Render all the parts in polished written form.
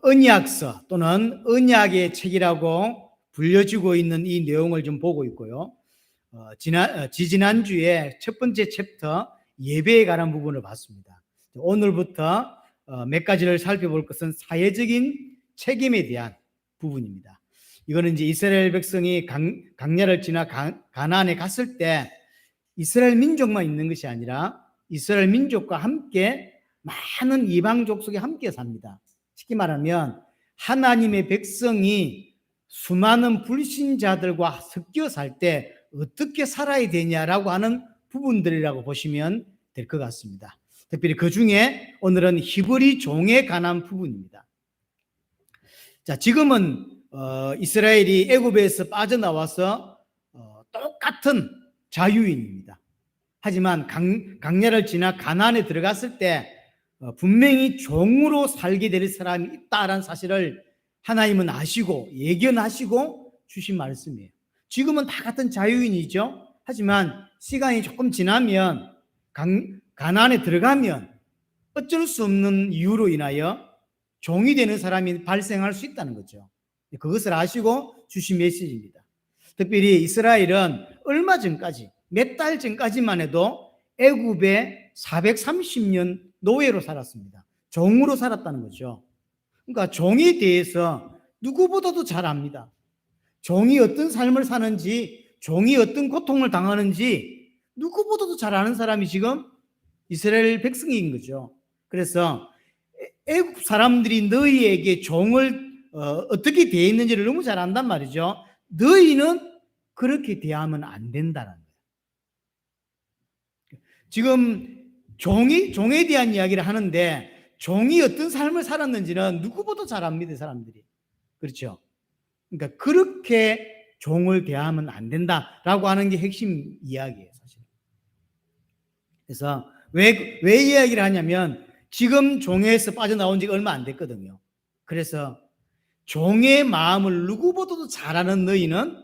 언약서 또는 언약의 책이라고 불려지고 있는 이 내용을 좀 보고 있고요. 지지난주에 첫 번째 챕터 예배에 관한 부분을 봤습니다. 오늘부터 몇 가지를 살펴볼 것은 사회적인 책임에 대한 부분입니다. 이거는 이제 이스라엘 백성이 강야를 지나 가나안에 갔을 때 이스라엘 민족만 있는 것이 아니라 이스라엘 민족과 함께 많은 이방 족속이 함께 삽니다. 쉽게 말하면 하나님의 백성이 수많은 불신자들과 섞여 살 때 어떻게 살아야 되냐라고 하는 부분들이라고 보시면 될 것 같습니다. 특별히 그 중에 오늘은 히브리 종에 관한 부분입니다. 자, 지금은 이스라엘이 애굽에서 빠져나와서 똑같은 자유인입니다. 하지만 강야를 지나 가나안에 들어갔을 때 분명히 종으로 살게 될 사람이 있다라는 사실을 하나님은 아시고 예견하시고 주신 말씀이에요. 지금은 다 같은 자유인이죠. 하지만 시간이 조금 지나면 가나안에 들어가면 어쩔 수 없는 이유로 인하여 종이 되는 사람이 발생할 수 있다는 거죠. 그것을 아시고 주신 메시지입니다. 특별히 이스라엘은 얼마 전까지 몇 달 전까지만 해도 애굽에 430년 노예로 살았습니다. 종으로 살았다는 거죠. 그러니까 종에 대해서 누구보다도 잘 압니다. 종이 어떤 삶을 사는지, 종이 어떤 고통을 당하는지 누구보다도 잘 아는 사람이 지금 이스라엘 백성인 거죠. 그래서 애굽 사람들이 너희에게 종을 어떻게 대했는지를 너무 잘 안단 말이죠. 너희는 그렇게 대하면 안 된다는 거예요. 지금 종에 대한 이야기를 하는데 종이 어떤 삶을 살았는지는 누구보다 잘 압니다, 사람들이. 그렇죠? 그러니까 그렇게 종을 대하면 안 된다라고 하는 게 핵심 이야기예요, 사실. 그래서 왜 이야기를 하냐면 지금 종에서 빠져나온 지가 얼마 안 됐거든요. 그래서 종의 마음을 누구보다도 잘 아는 너희는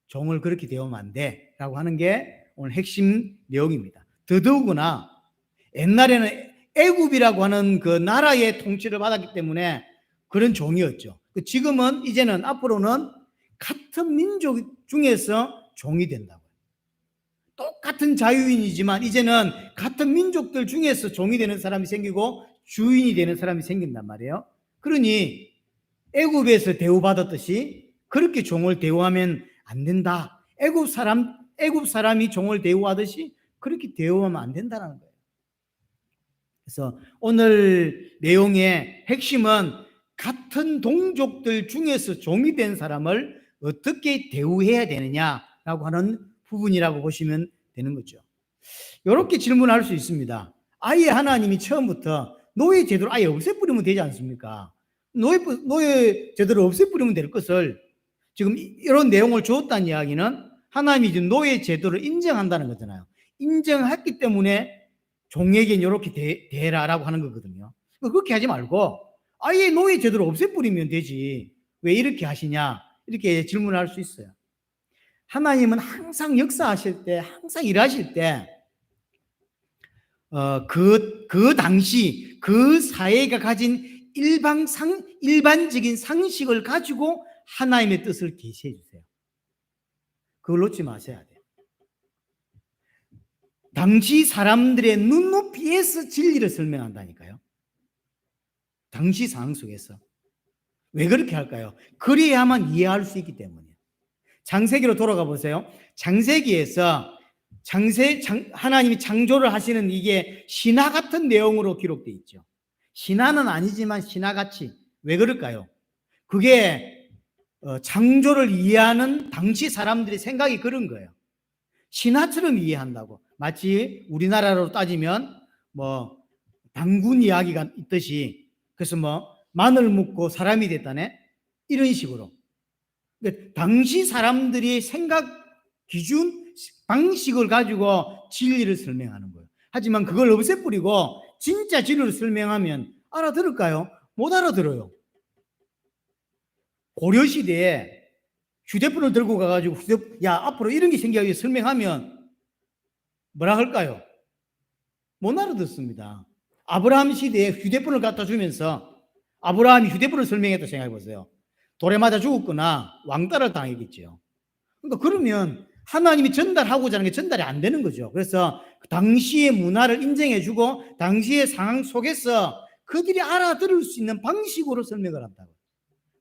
종을 그렇게 대하면 안 돼 라고 하는 게 오늘 핵심 내용입니다. 더더구나 옛날에는 애굽이라고 하는 그 나라의 통치를 받았기 때문에 그런 종이었죠. 지금은 이제는 앞으로는 같은 민족 중에서 종이 된다고요. 똑같은 자유인이지만 이제는 같은 민족들 중에서 종이 되는 사람이 생기고 주인이 되는 사람이 생긴단 말이에요. 그러니 애굽에서 대우받았듯이 그렇게 종을 대우하면 안 된다. 애굽 사람이 종을 대우하듯이 그렇게 대우하면 안 된다는 거예요. 그래서 오늘 내용의 핵심은 같은 동족들 중에서 종이 된 사람을 어떻게 대우해야 되느냐라고 하는 부분이라고 보시면 되는 거죠. 이렇게 질문할 수 있습니다. 아예 하나님이 처음부터 노예 제도를 아예 없애버리면 되지 않습니까? 노예 제도를 없애버리면 될 것을 지금 이런 내용을 주었다는 이야기는 하나님이 지금 노예 제도를 인정한다는 거잖아요. 인정했기 때문에 종에게는 이렇게 대라라고 하는 거거든요. 그렇게 하지 말고 아예 노예 제도를 없애버리면 되지. 왜 이렇게 하시냐? 이렇게 질문할 수 있어요. 하나님은 항상 역사하실 때, 항상 일하실 때, 그 당시 그 사회가 가진 일반적인 상식을 가지고 하나님의 뜻을 계시해 주세요. 그걸 놓지 마셔야 돼요. 당시 사람들의 눈높이에서 진리를 설명한다니까요. 당시 상황 속에서. 왜 그렇게 할까요? 그래야만 이해할 수 있기 때문이에요. 창세기로 돌아가 보세요. 창세기에서 하나님이 창조를 하시는 이게 신화 같은 내용으로 기록되어 있죠. 신화는 아니지만 신화같이. 왜 그럴까요? 그게 창조를 이해하는 당시 사람들의 생각이 그런 거예요. 신화처럼 이해한다고. 마치 우리나라로 따지면 당군 이야기가 있듯이 그래서 마늘 묻고 사람이 됐다네 이런 식으로. 당시 사람들이 생각 기준 방식을 가지고 진리를 설명하는 거예요. 하지만 그걸 없애버리고 진짜 진리를 설명하면 알아들을까요? 못 알아들어요. 고려시대에 휴대폰을 들고 가가지고 야 앞으로 이런 게 생겨서 설명하면 뭐라 할까요? 못 알아듣습니다. 아브라함 시대에 휴대폰을 갖다 주면서 아브라함이 휴대폰을 설명했다 생각해 보세요. 돌에 맞아 죽었거나 왕따를 당했겠죠. 그러니까 그러면 하나님이 전달하고자 하는 게 전달이 안 되는 거죠. 그래서 당시의 문화를 인정해주고 당시의 상황 속에서 그들이 알아들을 수 있는 방식으로 설명을 한다고.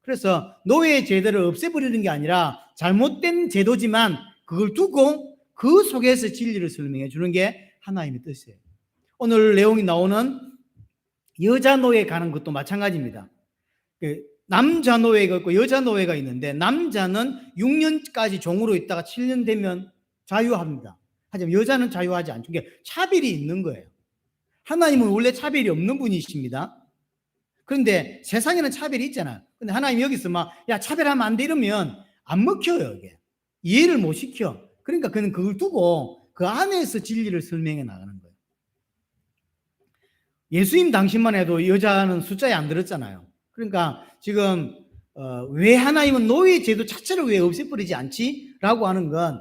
그래서 노예 제도를 없애버리는 게 아니라 잘못된 제도지만 그걸 두고 그 속에서 진리를 설명해 주는 게 하나님의 뜻이에요. 오늘 내용이 나오는 여자 노예 가는 것도 마찬가지입니다. 남자 노예가 있고 여자 노예가 있는데 남자는 6년까지 종으로 있다가 7년 되면 자유합니다. 하지만 여자는 자유하지 않죠. 그러니까 차별이 있는 거예요. 하나님은 원래 차별이 없는 분이십니다. 그런데 세상에는 차별이 있잖아요. 근데 하나님 여기서 막 야 차별하면 안 돼 이러면 안 먹혀요. 이게 이해를 못 시켜. 그러니까 그는 그걸 두고 그 안에서 진리를 설명해 나가는 거예요. 예수님 당시만 해도 여자는 숫자에 안 들었잖아요. 그러니까 지금 왜 하나님은 노예 제도 자체를 왜 없애버리지 않지? 라고 하는 건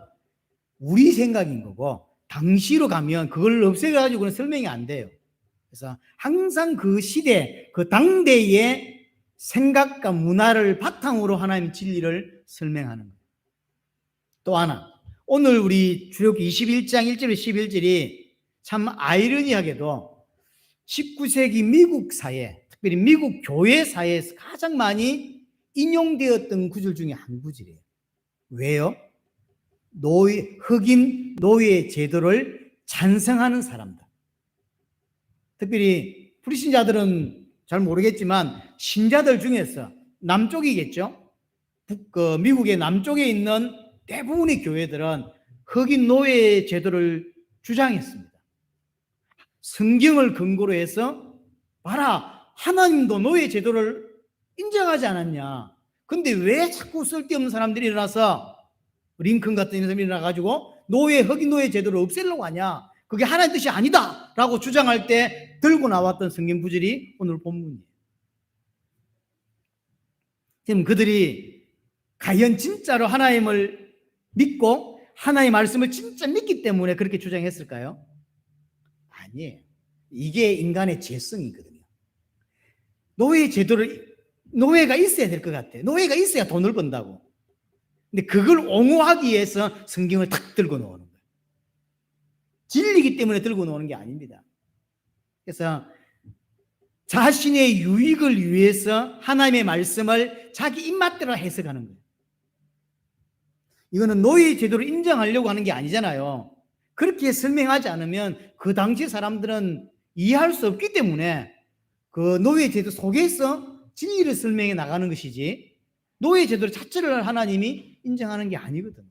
우리 생각인 거고 당시로 가면 그걸 없애가지고는 설명이 안 돼요. 그래서 항상 그 시대, 그 당대의 생각과 문화를 바탕으로 하나님 진리를 설명하는 거예요. 또 하나, 오늘 우리 출애굽기 21장 1절 11절이 참 아이러니하게도 19세기 미국 사회, 특별히 미국 교회 사회에서 가장 많이 인용되었던 구절 중에 한 구절이에요. 왜요? 흑인 노예 제도를 찬성하는 사람들. 특별히 불신자들은 잘 모르겠지만 신자들 중에서 남쪽이겠죠. 미국의 남쪽에 있는 대부분의 교회들은 흑인 노예 제도를 주장했습니다. 성경을 근거로 해서 봐라 하나님도 노예 제도를 인정하지 않았냐. 근데 왜 자꾸 쓸데없는 사람들이 일어나서 링컨 같은 사람이 일어나가지고 흑인 노예 제도를 없애려고 하냐. 그게 하나님 뜻이 아니다 라고 주장할 때 들고 나왔던 성경 구절이 오늘 본문이에요. 지금 그들이 과연 진짜로 하나님을 믿고 하나님의 말씀을 진짜 믿기 때문에 그렇게 주장했을까요? 아니에요. 이게 인간의 죄성이거든요. 노예가 있어야 될 것 같아요. 노예가 있어야 돈을 번다고. 근데 그걸 옹호하기 위해서 성경을 탁 들고 나오는 거예요. 진리이기 때문에 들고 나오는 게 아닙니다. 그래서 자신의 유익을 위해서 하나님의 말씀을 자기 입맛대로 해석하는 거예요. 이거는 노예 제도를 인정하려고 하는 게 아니잖아요. 그렇게 설명하지 않으면 그 당시 사람들은 이해할 수 없기 때문에 그 노예 제도 속에서 진리를 설명해 나가는 것이지 노예 제도 자체를 하나님이 인정하는 게 아니거든요.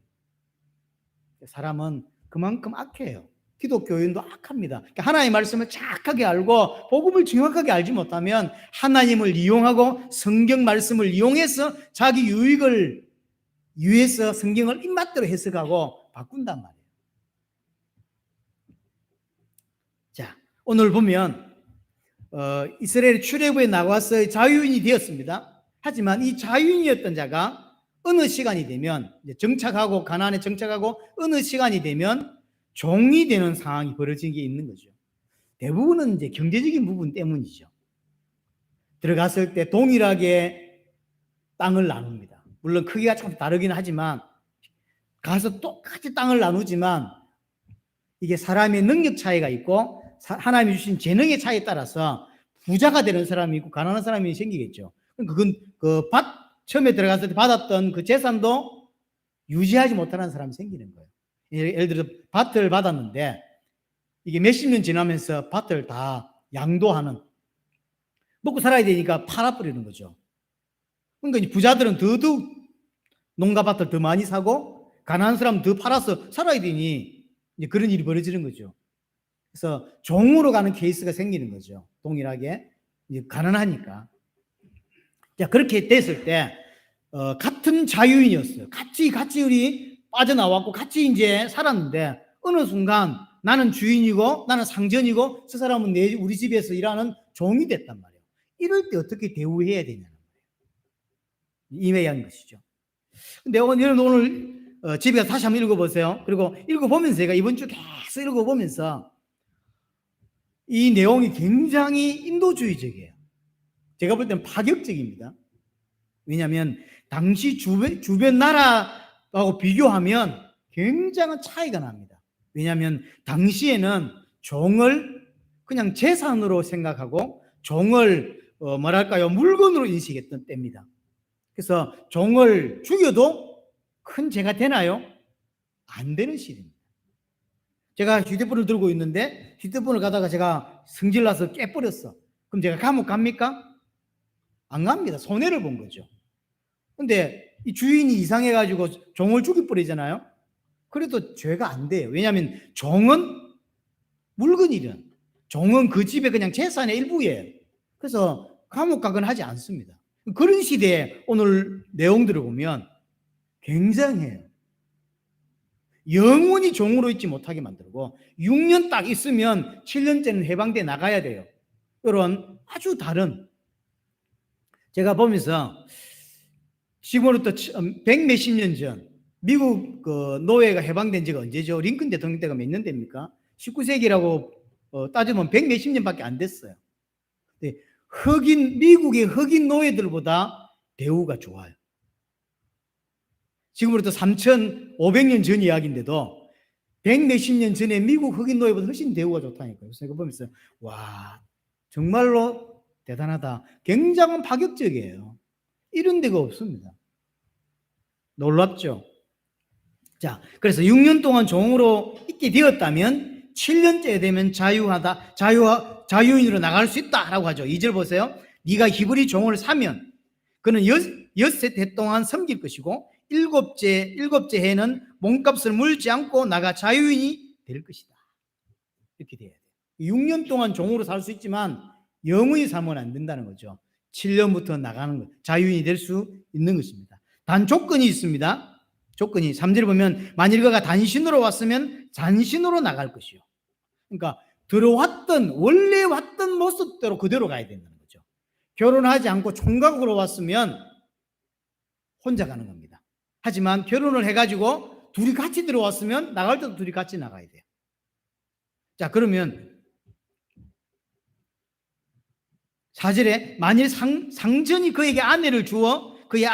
사람은 그만큼 악해요. 기독교인도 악합니다. 그러니까 하나님의 말씀을 정확하게 알고 복음을 정확하게 알지 못하면 하나님을 이용하고 성경 말씀을 이용해서 자기 유익을 위해서 성경을 입맛대로 해석하고 바꾼단 말이에요. 자, 오늘 보면 이스라엘 출애굽에 나와서 자유인이 되었습니다. 하지만 이 자유인이었던 자가 어느 시간이 되면 정착하고 가나안에 정착하고 어느 시간이 되면 종이 되는 상황이 벌어진 게 있는 거죠. 대부분은 이제 경제적인 부분 때문이죠. 들어갔을 때 동일하게 땅을 나눕니다. 물론 크기가 좀 다르긴 하지만 가서 똑같이 땅을 나누지만 이게 사람의 능력 차이가 있고 하나님이 주신 재능의 차이에 따라서 부자가 되는 사람이 있고 가난한 사람이 생기겠죠. 그건 처음에 들어갔을 때 받았던 그 재산도 유지하지 못하는 사람이 생기는 거예요. 예를 들어 밭을 받았는데 이게 몇십 년 지나면서 밭을 다 양도하는 먹고 살아야 되니까 팔아버리는 거죠. 그러니까 부자들은 더더욱 농가밭을 더 많이 사고 가난한 사람은 더 팔아서 살아야 되니 이제 그런 일이 벌어지는 거죠. 그래서 종으로 가는 케이스가 생기는 거죠. 동일하게 이제 가난하니까. 자, 그렇게 됐을 때 같은 자유인이었어요. 같이 우리 빠져나왔고 같이 이제 살았는데 어느 순간 나는 주인이고 나는 상전이고 저 사람은 우리 집에서 일하는 종이 됐단 말이에요. 이럴 때 어떻게 대우해야 되냐는 거예요. 임해야 것이죠. 근데 오늘 집에 가서 다시 한번 읽어보세요. 그리고 읽어보면서 제가 이번 주 계속 읽어보면서 이 내용이 굉장히 인도주의적이에요. 제가 볼 때는 파격적입니다. 왜냐하면 당시 주변 나라하고 비교하면 굉장한 차이가 납니다. 왜냐하면 당시에는 종을 그냥 재산으로 생각하고 종을 물건으로 인식했던 때입니다. 그래서 종을 죽여도 큰 죄가 되나요? 안 되는 시대입니다. 제가 휴대폰을 들고 있는데 휴대폰을 가다가 제가 성질나서 깨버렸어. 그럼 제가 감옥 갑니까? 안 갑니다. 손해를 본 거죠. 근데 이 주인이 이상해가지고 종을 죽여버리잖아요. 그래도 죄가 안 돼요. 왜냐하면 종은 물건이든 종은 그 집의 그냥 재산의 일부예요. 그래서 감옥 가거나 하지 않습니다. 그런 시대에 오늘 내용들을 보면 굉장해요. 영원히 종으로 있지 못하게 만들고 6년 딱 있으면 7년째는 해방돼 나가야 돼요. 이런 아주 다른, 제가 보면서 지금으로부터 100몇십 년 전 미국 노예가 해방된 지가 언제죠? 링컨 대통령 때가 몇 년 됩니까? 19세기라고 따지면 100몇십 년밖에 안 됐어요. 미국의 흑인 노예들보다 대우가 좋아요. 지금으로부터 3,500년 전 이야기인데도 100몇십 년 전에 미국 흑인 노예보다 훨씬 대우가 좋다니까요. 그래서 이거 보면서 와, 정말로 대단하다. 굉장한 파격적이에요. 이런 데가 없습니다. 놀랍죠? 자, 그래서 6년 동안 종으로 있게 되었다면 7년째 되면 자유인으로 나갈 수 있다라고 하죠. 2절 보세요. 네가 히브리 종을 사면 그는 엿새 해 동안 섬길 것이고 일곱째 해는 몸값을 물지 않고 나가 자유인이 될 것이다. 이렇게 돼야 돼요. 6년 동안 종으로 살 수 있지만 영원히 살면 안 된다는 거죠. 7년부터 나가는 것, 자유인이 될 수 있는 것입니다. 단 조건이 있습니다. 조건이 3절에 보면 만일 그가 단신으로 왔으면 단신으로 나갈 것이요. 그러니까 원래 왔던 모습대로 그대로 가야 된다는 거죠. 결혼하지 않고 총각으로 왔으면 혼자 가는 겁니다. 하지만 결혼을 해가지고 둘이 같이 들어왔으면 나갈 때도 둘이 같이 나가야 돼요. 자, 그러면 4절에 만일 상전이 그에게 아내를 주어 그의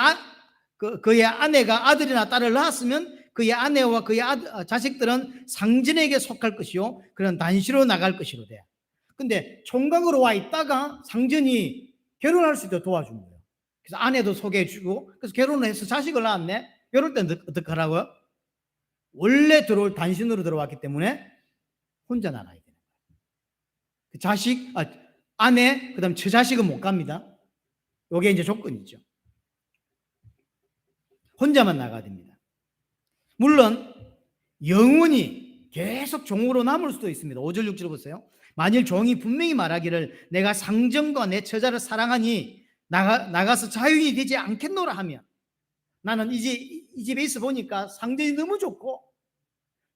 아내가 아들이나 딸을 낳았으면 그의 아내와 그의 자식들은 상전에게 속할 것이요 그런 단시로 나갈 것이로 돼. 근데 총각으로 와 있다가 상전이 결혼할 수 있도록 도와준 거예요. 그래서 아내도 소개해주고 그래서 결혼을 해서 자식을 낳았네. 이럴 때는 어떻게 하라고요? 원래 단신으로 들어왔기 때문에 혼자 나가야 돼요. 아내, 그 다음 처자식은 못 갑니다. 이게 이제 조건이죠. 혼자만 나가야 됩니다. 물론 영원히 계속 종으로 남을 수도 있습니다. 5절 6절 보세요. 만일 종이 분명히 말하기를 내가 상전과 내 처자를 사랑하니 나가서 자유인이 되지 않겠노라 하면 나는 이제 이 집에 있어 보니까 상전이 너무 좋고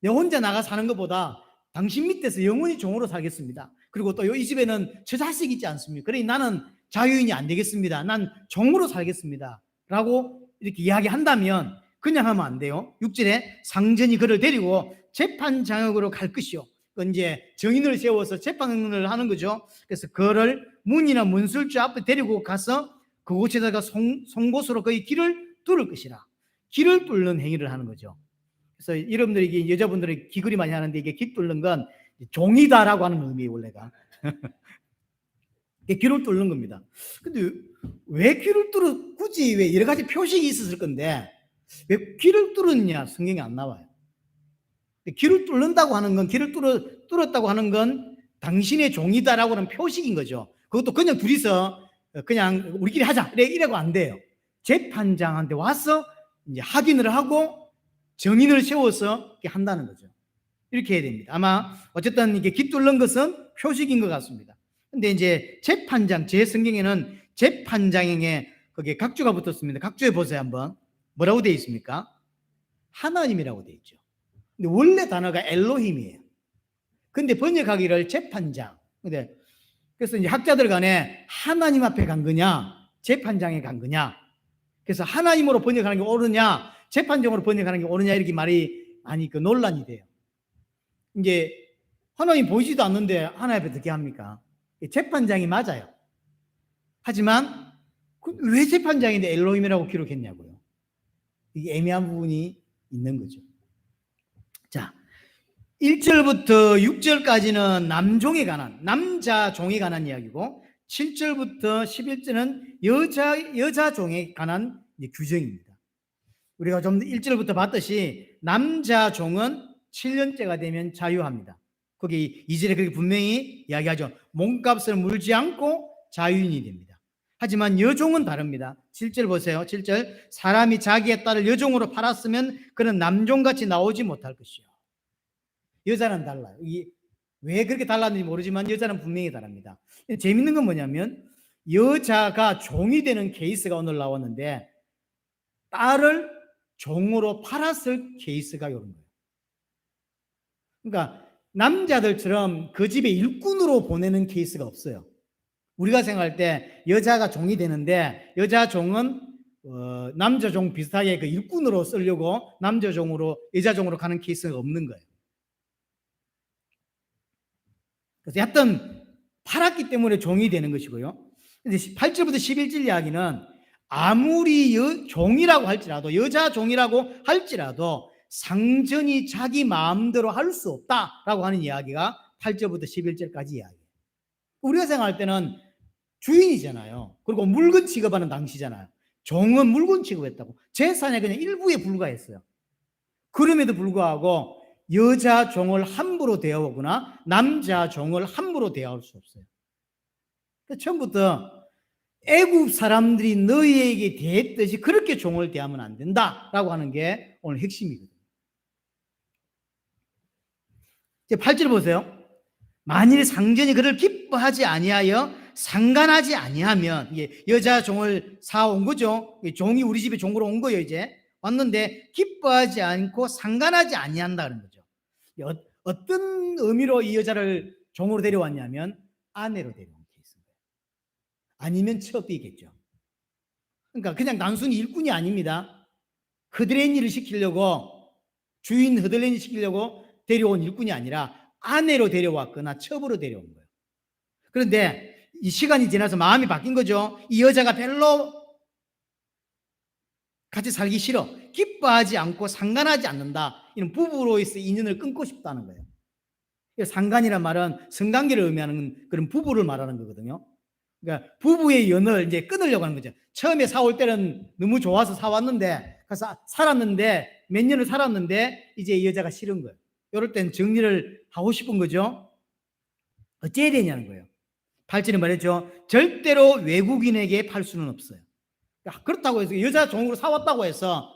내 혼자 나가 사는 것보다 당신 밑에서 영원히 종으로 살겠습니다. 그리고 또 이 집에는 처자식이 있지 않습니까? 그러니 나는 자유인이 안 되겠습니다. 난 종으로 살겠습니다. 라고 이렇게 이야기한다면 그냥 하면 안 돼요. 6절에 상전이 그를 데리고 재판장으로 갈 것이요. 이제 정인을 세워서 재판을 하는 거죠. 그래서 그를 문이나 문술주 앞에 데리고 가서 그곳에다가 송곳으로 그의 길을 뚫을 것이라. 길을 뚫는 행위를 하는 거죠. 그래서 여러분들이 여자분들이 귀걸이 많이 하는데 이게 길 뚫는 건 종이다라고 하는 의미예요, 원래가. 길을 뚫는 겁니다. 근데 왜 길을 굳이 왜 여러 가지 표식이 있었을 건데 왜 길을 뚫었냐? 성경에 안 나와요. 길을 뚫는다고 하는 건 길을 뚫었다고 하는 건 당신의 종이다라고 하는 표식인 거죠. 그것도 그냥 둘이서 그냥 우리끼리 하자 이래고 안 돼요. 재판장한테 와서 이제 확인을 하고 정인을 세워서 이렇게 한다는 거죠. 이렇게 해야 됩니다. 아마 어쨌든 이게 길 뚫는 것은 표식인 것 같습니다. 근데 이제 재판장, 제 성경에는 재판장에게 거기에 각주가 붙었습니다. 각주에 보세요 한번. 뭐라고 되어 있습니까? 하나님이라고 되어 있죠. 근데 원래 단어가 엘로힘이에요. 근데 번역하기를 재판장. 근데 그래서 이제 학자들 간에 하나님 앞에 간 거냐, 재판장에 간 거냐. 그래서 하나님으로 번역하는 게 옳으냐, 재판장으로 번역하는 게 옳으냐 이렇게 말이 많이 논란이 돼요. 이제 하나님 보이지도 않는데 하나님 앞에 어떻게 합니까? 재판장이 맞아요. 하지만 왜 재판장인데 엘로힘이라고 기록했냐고요. 이게 애매한 부분이 있는 거죠. 자, 1절부터 6절까지는 남종에 관한, 남자 종에 관한 이야기고 7절부터 11절은 여자 종에 관한 규정입니다. 우리가 좀 1절부터 봤듯이 남자 종은 7년째가 되면 자유합니다. 거기 2절에 그렇게 분명히 이야기하죠. 몸값을 물지 않고 자유인이 됩니다. 하지만 여종은 다릅니다. 7절 보세요. 7절 사람이 자기의 딸을 여종으로 팔았으면 그는 남종같이 나오지 못할 것이요. 여자는 달라요. 왜 그렇게 달랐는지 모르지만 여자는 분명히 다릅니다. 재밌는 건 뭐냐면 여자가 종이 되는 케이스가 오늘 나왔는데 딸을 종으로 팔았을 케이스가 이런 거예요. 그러니까 남자들처럼 그 집에 일꾼으로 보내는 케이스가 없어요. 우리가 생각할 때 여자가 종이 되는데 여자 종은 남자 종 비슷하게 그 일꾼으로 쓰려고 남자 종으로 여자 종으로 가는 케이스가 없는 거예요. 그래서 하여튼 팔았기 때문에 종이 되는 것이고요. 근데 8절부터 11절 이야기는 아무리 종이라고 할지라도 여자 종이라고 할지라도 상전이 자기 마음대로 할 수 없다라고 하는 이야기가 8절부터 11절까지 이야기예요. 우리가 생각할 때는 주인이잖아요. 그리고 물건 취급하는 당시잖아요. 종은 물건 취급했다고. 재산의 그냥 일부에 불과했어요. 그럼에도 불구하고 여자 종을 함부로 대하거나 남자 종을 함부로 대할 수 없어요. 처음부터 애굽 사람들이 너희에게 대했듯이 그렇게 종을 대하면 안 된다라고 하는 게 오늘 핵심이거든요. 이제 8절 보세요. 만일 상전이 그를 기뻐하지 아니하여 상관하지 아니하면, 이게 여자 종을 사온 거죠. 종이 우리 집에 종으로 온 거예요. 이제 왔는데 기뻐하지 않고 상관하지 아니한다 그런 거죠. 어떤 의미로 이 여자를 종으로 데려왔냐면 아내로 데려온 케이스입니다. 아니면 첩이겠죠. 그러니까 그냥 단순히 일꾼이 아닙니다. 허드렛 일을 시키려고, 주인 허드렛 일 시키려고 데려온 일꾼이 아니라 아내로 데려왔거나 첩으로 데려온 거예요. 그런데 이 시간이 지나서 마음이 바뀐 거죠. 이 여자가 별로 같이 살기 싫어, 기뻐하지 않고 상관하지 않는다, 이런 부부로서의 인연을 끊고 싶다는 거예요. 상관이란 말은 성관계를 의미하는 그런 부부를 말하는 거거든요. 그러니까 부부의 연을 이제 끊으려고 하는 거죠. 처음에 사올 때는 너무 좋아서 사왔는데, 살았는데 몇 년을 살았는데 이제 이 여자가 싫은 거예요. 이럴 땐 정리를 하고 싶은 거죠. 어째야 되냐는 거예요. 8절에 말했죠. 절대로 외국인에게 팔 수는 없어요. 그렇다고 해서 여자 종으로 사왔다고 해서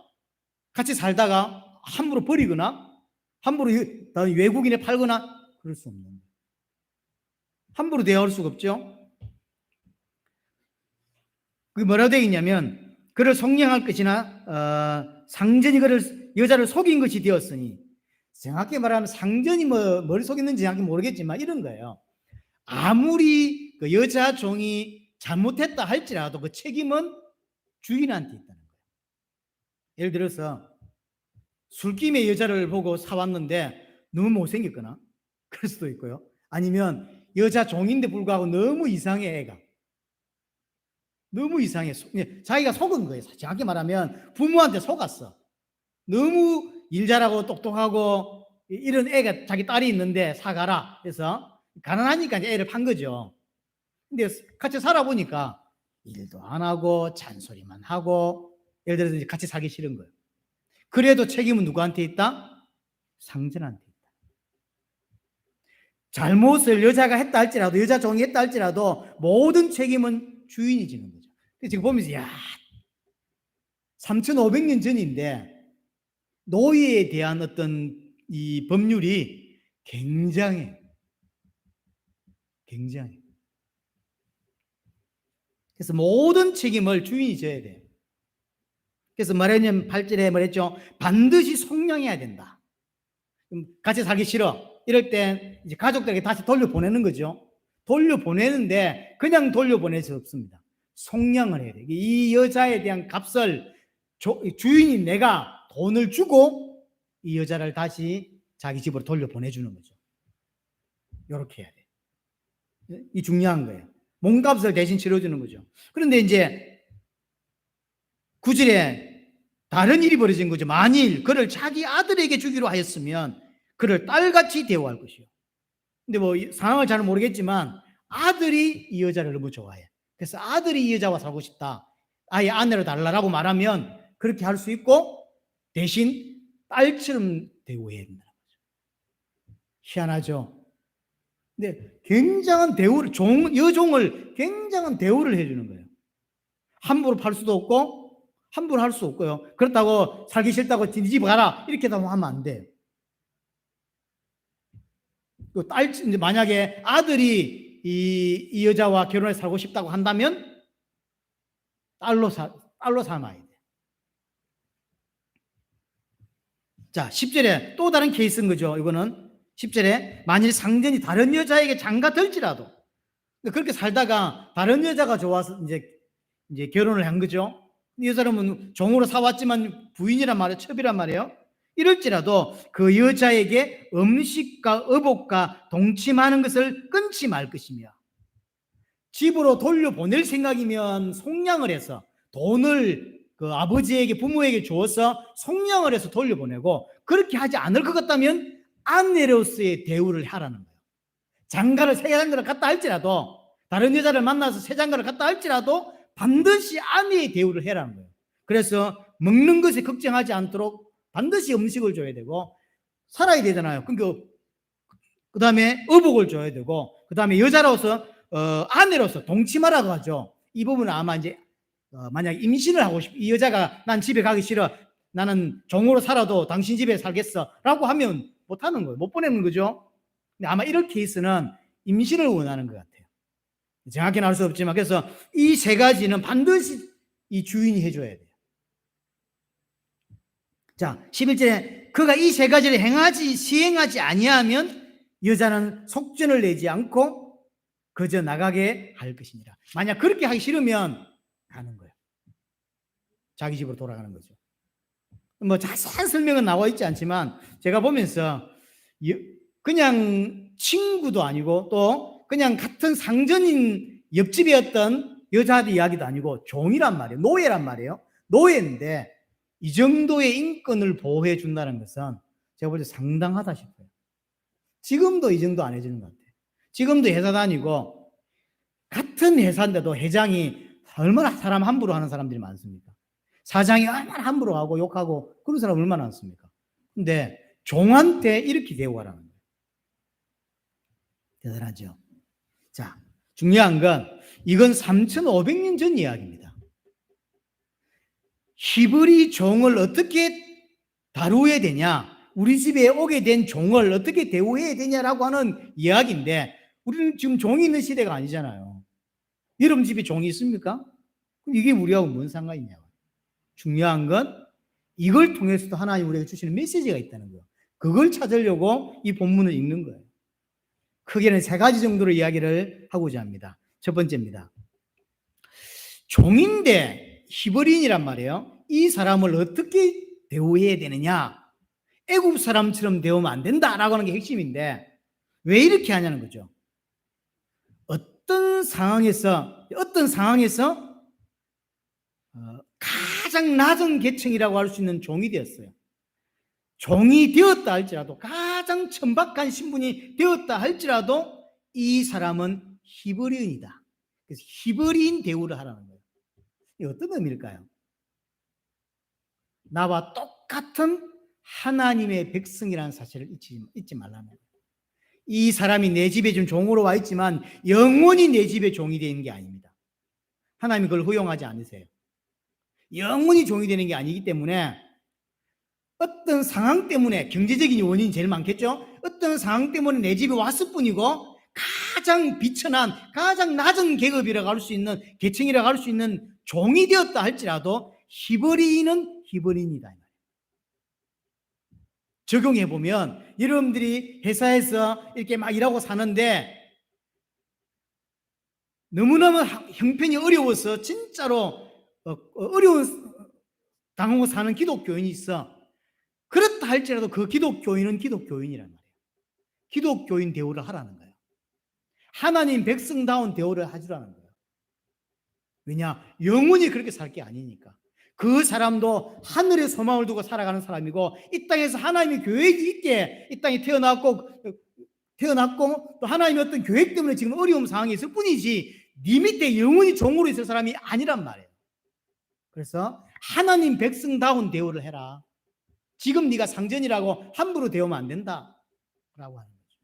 같이 살다가 함부로 버리거나 함부로 외국인에 팔거나 그럴 수 없는 거예요. 함부로 대할 수가 없죠. 그게 뭐라고 되어 있냐면 그를 속량할 것이나 상전이 그를 여자를 속인 것이 되었으니, 정확히 말하면 상전이 뭘 속였는지 정확히 모르겠지만 이런 거예요. 아무리 그 여자 종이 잘못했다 할지라도 그 책임은 주인한테 있다는 거예요. 예를 들어서 술김에 여자를 보고 사왔는데 너무 못생겼거나 그럴 수도 있고요. 아니면 여자 종인데 불구하고 너무 이상해, 애가 너무 이상해. 자기가 속은 거예요. 정확히 말하면 부모한테 속았어. 너무 일 잘하고 똑똑하고 이런 애가 자기 딸이 있는데 사가라 그래서 가난하니까 애를 판 거죠. 근데 같이 살아보니까 일도 안 하고 잔소리만 하고, 예를 들어서 이제 같이 살기 싫은 거예요. 그래도 책임은 누구한테 있다? 상전한테 있다. 잘못을 여자가 했다 할지라도, 여자 종이 했다 할지라도 모든 책임은 주인이 지는 거죠. 지금 보면서 3,500년 전인데 노예에 대한 어떤 이 법률이 굉장히 그래서 모든 책임을 주인이 져야 돼요. 그래서 말하자면 8절에 말했죠. 반드시 속량해야 된다. 같이 살기 싫어, 이럴 때 이제 가족들에게 다시 돌려보내는 거죠. 돌려보내는데 그냥 돌려보낼 수 없습니다. 속량을 해야 돼요. 이 여자에 대한 값을 주인이 내가 돈을 주고 이 여자를 다시 자기 집으로 돌려보내주는 거죠. 이렇게 해야 돼요. 이 중요한 거예요. 몸값을 대신 치러주는 거죠. 그런데 이제 9절에 다른 일이 벌어진 거죠. 만일 그를 자기 아들에게 주기로 하였으면 그를 딸같이 대우할 것이요. 근데 뭐 상황을 잘 모르겠지만 아들이 이 여자를 너무 좋아해. 그래서 아들이 이 여자와 살고 싶다. 아예 아내로 달라라고 말하면 그렇게 할 수 있고 대신 딸처럼 대우해야 된다는 거죠. 희한하죠. 근데 굉장한 대우를 여종을 굉장한 대우를 해주는 거예요. 함부로 팔 수도 없고 함부로 할 수 없고요. 그렇다고 살기 싫다고 네 집 가라 이렇게 하면 안 돼요. 이제 만약에 아들이 이 여자와 결혼해 살고 싶다고 한다면 딸로 삼아야 돼. 자, 10절에 또 다른 케이스인 거죠. 이거는 10절에 만일 상전이 다른 여자에게 장가들지라도 그렇게 살다가 다른 여자가 좋아서 이제 결혼을 한 거죠. 이 사람은 종으로 사왔지만 부인이란 말이에요. 첩이란 말이에요. 이럴지라도 그 여자에게 음식과 의복과 동침하는 것을 끊지 말 것이며 집으로 돌려보낼 생각이면 속량을 해서 돈을 그 아버지에게 부모에게 주어서 속량을 해서 돌려보내고 그렇게 하지 않을 것 같다면 아내로서의 대우를 하라는 거예요. 새 장가를 갔다 할지라도 다른 여자를 만나서 새 장가를 갔다 할지라도 반드시 아내의 대우를 해라는 거예요. 그래서 먹는 것에 걱정하지 않도록 반드시 음식을 줘야 되고 살아야 되잖아요. 그러니까 그 다음에 의복을 줘야 되고 그 다음에 여자로서 아내로서 동침하라고 하죠. 이 부분은 아마 이제 만약 임신을 하고 이 여자가 난 집에 가기 싫어 나는 종으로 살아도 당신 집에 살겠어 라고 하면 못하는 거예요. 못 보내는 거죠. 근데 아마 이런 케이스는 임신을 원하는 것 같아요. 정확히는 알 수 없지만 그래서 이 세 가지는 반드시 이 주인이 해줘야 돼요. 자, 11절에 그가 이 세 가지를 시행하지 아니하면 여자는 속전을 내지 않고 그저 나가게 할 것이니라. 만약 그렇게 하기 싫으면 가는 거예요. 자기 집으로 돌아가는 거죠. 뭐 자세한 설명은 나와 있지 않지만 제가 보면서 그냥 친구도 아니고 또 그냥 같은 상전인 옆집에 어떤 여자의 이야기도 아니고 종이란 말이에요. 노예란 말이에요. 노예인데 이 정도의 인권을 보호해 준다는 것은 제가 볼 때 상당하다 싶어요. 지금도 이 정도 안 해주는 것 같아요. 지금도 회사 다니고 같은 회사인데도 회장이 얼마나 사람 함부로 하는 사람들이 많습니까? 사장이 얼마나 함부로 하고 욕하고 그런 사람 얼마나 많습니까? 근데 종한테 이렇게 대우하라는 거예요. 대단하죠. 자, 중요한 건 이건 3,500년 전 이야기입니다. 히브리 종을 어떻게 다루어야 되냐, 우리 집에 오게 된 종을 어떻게 대우해야 되냐라고 하는 이야기인데 우리는 지금 종이 있는 시대가 아니잖아요. 여러분 집에 종이 있습니까? 이게 우리하고 뭔 상관이냐고. 중요한 건 이걸 통해서도 하나님 우리에게 주시는 메시지가 있다는 거예요. 그걸 찾으려고 이 본문을 읽는 거예요. 크게는 세 가지 정도로 이야기를 하고자 합니다. 첫 번째입니다. 종인데 히브리인이란 말이에요. 이 사람을 어떻게 대우해야 되느냐? 애굽 사람처럼 대우면 안 된다라고 하는 게 핵심인데 왜 이렇게 하냐는 거죠. 어떤 상황에서 가장 낮은 계층이라고 할 수 있는 종이 되었어요. 종이 되었다 할지라도 가장 천박한 신분이 되었다 할지라도 이 사람은 히브리인이다. 그래서 히브리인 대우를 하라는 거예요. 이게 어떤 의미일까요? 나와 똑같은 하나님의 백성이라는 사실을 잊지 말라는 거예요. 이 사람이 내 집에 좀 종으로 와 있지만 영원히 내 집에 종이 되는 게 아닙니다. 하나님이 그걸 허용하지 않으세요. 영원히 종이 되는 게 아니기 때문에 어떤 상황 때문에, 경제적인 원인이 제일 많겠죠. 어떤 상황 때문에 내 집에 왔을 뿐이고 가장 비천한, 가장 낮은 계급이라고 할 수 있는, 계층이라고 할 수 있는 종이 되었다 할지라도 히브리인은 히브리인이다. 적용해 보면 여러분들이 회사에서 이렇게 막 일하고 사는데 너무너무 형편이 어려워서 진짜로 어려운 당하고 사는 기독교인이 있어. 그렇다 할지라도 그 기독교인은 기독교인이란 말이에요. 기독교인 대우를 하라는 거예요. 하나님 백성다운 대우를 하주라는 거예요. 왜냐? 영원히 그렇게 살 게 아니니까. 그 사람도 하늘의 소망을 두고 살아가는 사람이고, 이 땅에서 하나님의 계획이 있게 이 땅에 태어났고 또 하나님의 어떤 계획 때문에 지금 어려운 상황에 있을 뿐이지, 네 밑에 영원히 종으로 있을 사람이 아니란 말이에요. 그래서 하나님 백성다운 대우를 해라. 지금 네가 상전이라고 함부로 대우면 안 된다라고 하는 거죠.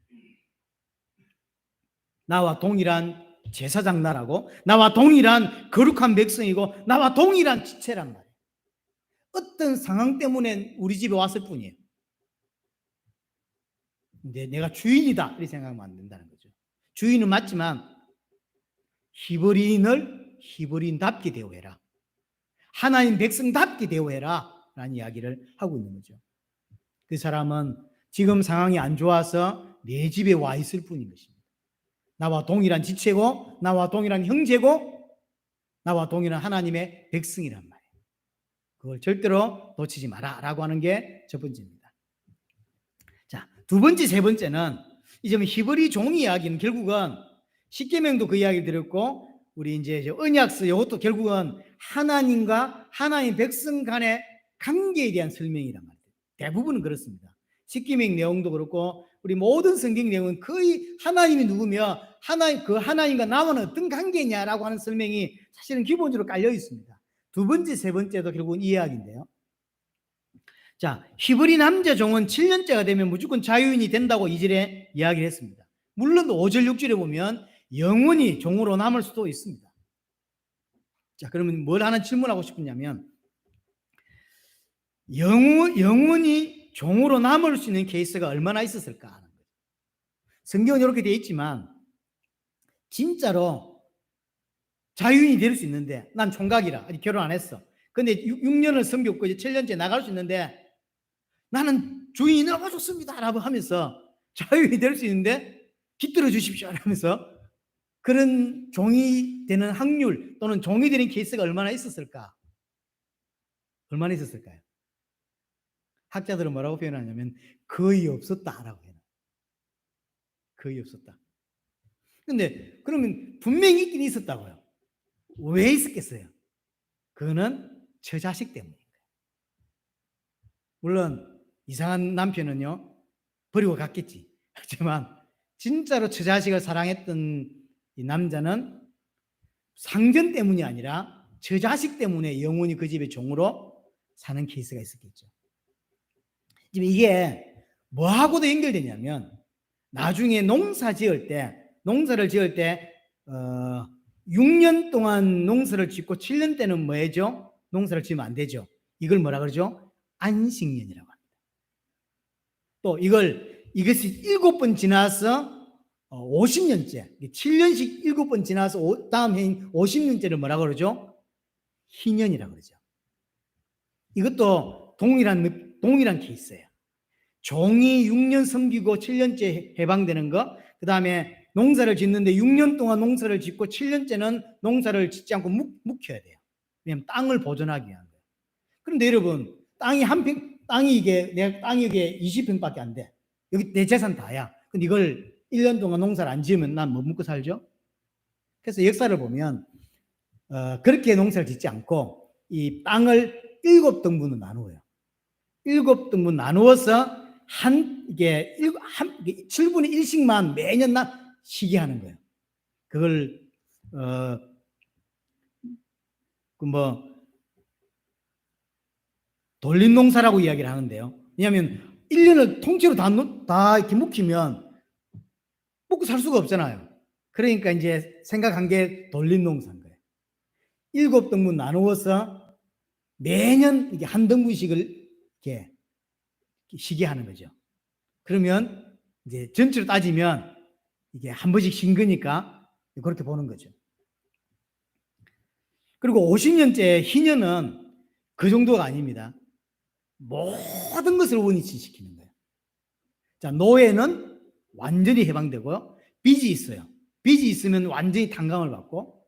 나와 동일한 제사장 나라고, 나와 동일한 거룩한 백성이고, 나와 동일한 지체란 말이에요. 어떤 상황 때문에 우리 집에 왔을 뿐이에요. 근데 내가 주인이다 이렇게 생각하면 안 된다는 거죠. 주인은 맞지만 히브리인을 히브리인답게 대우해라. 하나님 백성답게 대우해라 라는 이야기를 하고 있는 거죠. 그 사람은 지금 상황이 안 좋아서 내 집에 와 있을 뿐인 것입니다. 나와 동일한 지체고, 나와 동일한 형제고, 나와 동일한 하나님의 백성이란 말이에요. 그걸 절대로 놓치지 마라 라고 하는 게 첫 번째입니다. 자, 두 번째, 세 번째는 이제 히브리 종이 이야기는 결국은 십계명도 그 이야기 드렸고, 우리 이제 언약서 이것도 결국은 하나님과 하나님 백성 간의 관계에 대한 설명이란 말이에요. 대부분은 그렇습니다. 십계명 내용도 그렇고 우리 모든 성경 내용은 거의 하나님이 누구며 하나님과 나와는 어떤 관계냐라고 하는 설명이 사실은 기본적으로 깔려 있습니다. 두 번째, 세 번째도 결국은 이 이야기인데요. 자, 히브리 남자 종은 7년째가 되면 무조건 자유인이 된다고 2절에 이야기를 했습니다. 물론 5절, 6절에 보면 영원히 종으로 남을 수도 있습니다. 자, 그러면 뭘 하나 질문하고 싶으냐면, 영원히 종으로 남을 수 있는 케이스가 얼마나 있었을까 하는 거예요. 성경은 이렇게 되어 있지만 진짜로 자유인이 될 수 있는데, 난 총각이라 아직 결혼 안 했어. 근데 6년을 섬겼고 이제 7년째 나갈 수 있는데, 나는 주인이 너무 좋습니다 라고 하면서 자유인이 될 수 있는데 깃들어 주십시오 하면서 그런 종이 되는 확률 또는 종이 되는 케이스가 얼마나 있었을까? 얼마나 있었을까요? 학자들은 뭐라고 표현하냐면 거의 없었다라고 해요. 거의 없었다. 근데 그러면 분명히 있긴 있었다고요. 왜 있었겠어요? 그거는 저 자식 때문인 거예요. 물론 이상한 남편은요 버리고 갔겠지. 하지만 진짜로 저 자식을 사랑했던 이 남자는 상전 때문이 아니라 저 자식 때문에 영원히 그 집의 종으로 사는 케이스가 있었겠죠. 지금 이게 뭐하고도 연결되냐면, 나중에 농사를 지을 때 6년 동안 농사를 짓고 7년 때는 뭐죠? 농사를 지으면 안 되죠. 이걸 뭐라 그러죠? 안식년이라고 합니다. 또 이것이 7번 지나서 50년째, 7년씩 7번 지나서 다음 해인 50년째를 뭐라 그러죠? 희년이라고 그러죠. 이것도 동일한 케이스예요. 종이 6년 섬기고 7년째 해방되는 거, 그 다음에 농사를 짓는데 6년 동안 농사를 짓고 7년째는 농사를 짓지 않고 묵혀야 돼요. 왜냐하면 땅을 보존하기 위한 거예요. 그런데 여러분, 땅이 이게 20평밖에 안 돼. 여기 내 재산 다야. 근데 이걸 1년 동안 농사를 안 지으면 난 뭐 먹고 살죠? 그래서 역사를 보면 그렇게 농사를 짓지 않고 이 땅을 7등분으로 나누어요. 7등분 나누어서 이게 7분의 1씩만 매년 쉬게 하는 거예요. 그걸 돌림 농사라고 이야기를 하는데요. 왜냐하면 1년을 통째로 다 이렇게 묵히면 먹고 살 수가 없잖아요. 그러니까 이제 생각한 게 돌림 농사인 거예요. 7등분 나누어서 매년 이게 한 등분씩을 이렇게 쉬게 하는 거죠. 그러면 이제 전체로 따지면 이게 한 번씩 쉰 거니까 그렇게 보는 거죠. 그리고 50년째 희년은 그 정도가 아닙니다. 모든 것을 원위치시키는 거예요. 자, 노예는 완전히 해방되고요. 빚이 있어요. 빚이 있으면 완전히 탕감을 받고,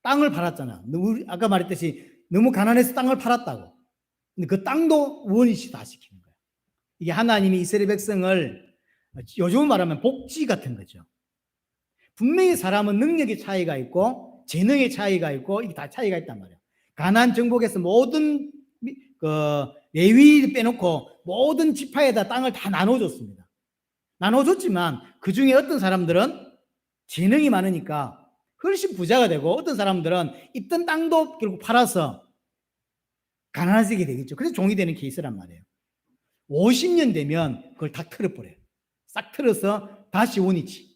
땅을 팔았잖아. 아까 말했듯이 너무 가난해서 땅을 팔았다고. 근데 그 땅도 원위치 다 시키는 거예요. 이게 하나님이 이스라엘 백성을 요즘 말하면 복지 같은 거죠. 분명히 사람은 능력의 차이가 있고 재능의 차이가 있고 이게 다 차이가 있단 말이에요. 가나안 정복에서 모든 레위 빼놓고 모든 지파에다 땅을 다 나눠줬습니다. 나눠줬지만 그 중에 어떤 사람들은 재능이 많으니까 훨씬 부자가 되고 어떤 사람들은 있던 땅도 결국 팔아서 가난해지게 되겠죠. 그래서 종이 되는 케이스란 말이에요. 50년 되면 그걸 다 틀어버려요. 싹 틀어서 다시 원위치.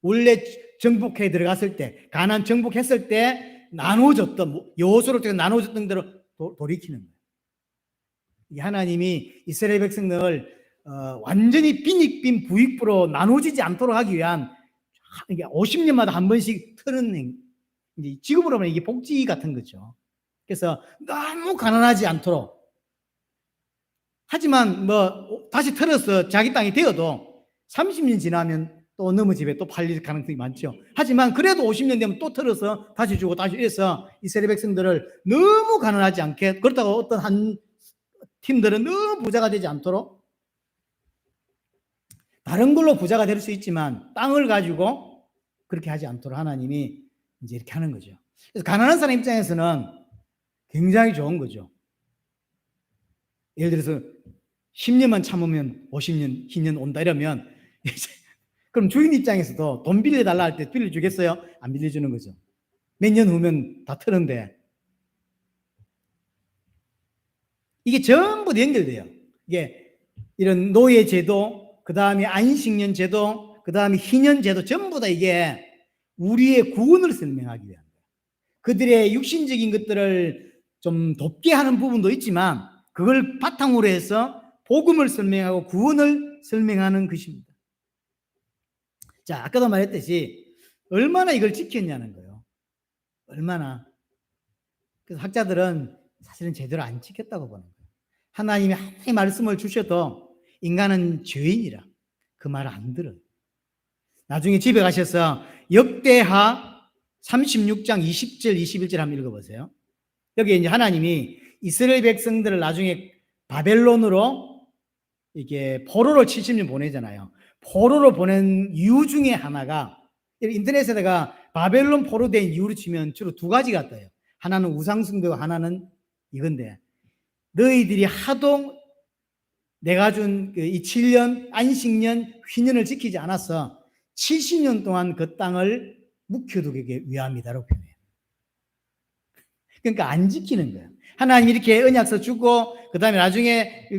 원래 정복해 들어갔을 때, 가나안 정복했을 때 나눠줬던, 여호수아로 나눠줬던 대로 돌이키는 거예요. 하나님이 이스라엘 백성을 완전히 빈익빈 부익부로 나눠지지 않도록 하기 위한 50년마다 한 번씩 트는 지금으로 보면 이게 복지 같은 거죠. 그래서 너무 가난하지 않도록. 하지만 다시 틀어서 자기 땅이 되어도 30년 지나면 또 너무 집에 또 팔릴 가능성이 많죠. 하지만 그래도 50년 되면 또 틀어서 다시 주고 다시 해서 이스라엘 백성들을 너무 가난하지 않게, 그렇다고 어떤 한 팀들은 너무 부자가 되지 않도록, 다른 걸로 부자가 될 수 있지만 땅을 가지고 그렇게 하지 않도록 하나님이 이제 이렇게 하는 거죠. 그래서 가난한 사람 입장에서는 굉장히 좋은 거죠. 예를 들어서 10년만 참으면 50년, 희년 온다 이러면 그럼 주인 입장에서도 돈 빌려달라 할 때 빌려주겠어요? 안 빌려주는 거죠. 몇 년 후면 다 트는데 이게 전부 연결돼요. 이게 이런 노예 제도, 그 다음에 안식년 제도, 그 다음에 희년 제도 전부 다 이게 우리의 구원을 설명하기 위한 거예요. 그들의 육신적인 것들을 좀 돕게 하는 부분도 있지만 그걸 바탕으로 해서 복음을 설명하고 구원을 설명하는 것입니다. 자, 아까도 말했듯이 얼마나 이걸 지켰냐는 거예요. 얼마나. 그래서 학자들은 사실은 제대로 안 지켰다고 보는 거예요. 하나님이 하나님의 말씀을 주셔도 인간은 죄인이라 그 말을 안 들어요. 나중에 집에 가셔서 역대하 36장 20절 21절 한번 읽어보세요. 여기 이제 하나님이 이스라엘 백성들을 나중에 바벨론으로 이게 포로로 70년 보내잖아요. 포로로 보낸 이유 중에 하나가, 인터넷에다가 바벨론 포로 된 이유로 치면 주로 두 가지가 떠요. 하나는 우상숭배고 하나는 이건데, 너희들이 하도 내가 준 이 7년 안식년 휘년을 지키지 않아서 70년 동안 그 땅을 묵혀두기 위함이다라고 표현해요. 그러니까 안 지키는 거예요. 하나님 이렇게 언약서 주고 그 다음에 나중에